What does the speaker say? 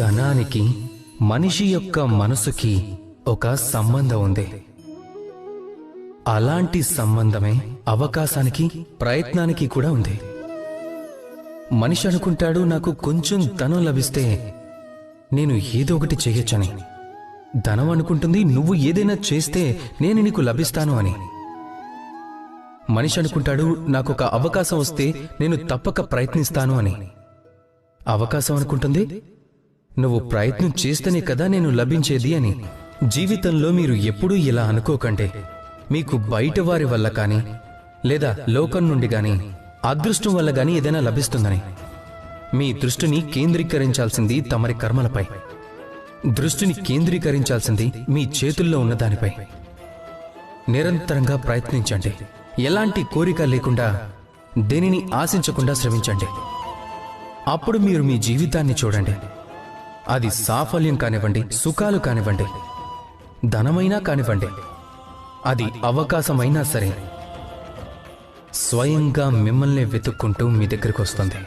ధనానికి మనిషి యొక్క మనసుకి ఒక సంబంధం ఉంది. అలాంటి సంబంధమే అవకాశానికి, ప్రయత్నానికి కూడా ఉంది. మనిషి అనుకుంటాడు, నాకు కొంచెం ధనం లభిస్తే నేను ఏదో ఒకటి చేయొచ్చని. ధనం అనుకుంటుంది, నువ్వు ఏదైనా చేస్తే నేను నీకు లభిస్తాను అని. మనిషి అనుకుంటాడు, నాకొక అవకాశం వస్తే నేను తప్పక ప్రయత్నిస్తాను అని. అవకాశం అనుకుంటుంది, నువ్వు ప్రయత్నం చేస్తేనే కదా నేను లభించేది అని. జీవితంలో మీరు ఎప్పుడూ ఇలా అనుకోకండి, మీకు బయట వారి వల్ల కానీ లేదా లోకం నుండి కానీ అదృష్టం వల్ల కానీ ఏదైనా లభిస్తుందని. మీ దృష్టిని కేంద్రీకరించాల్సింది తమరి కర్మలపై. దృష్టిని కేంద్రీకరించాల్సింది మీ చేతుల్లో ఉన్న దానిపై. నిరంతరంగా ప్రయత్నించండి. ఎలాంటి కోరిక లేకుండా, దేనిని ఆశించకుండా శ్రమించండి. అప్పుడు మీరు మీ జీవితాన్ని చూడండి. అది సాఫల్యం కానివ్వండి, సుఖాలు కానివ్వండి, ధనమైనా కానివ్వండి, అది అవకాశమైనా సరే, స్వయంగా మిమ్మల్ని వెతుక్కుంటూ మీ దగ్గరికి వస్తుంది.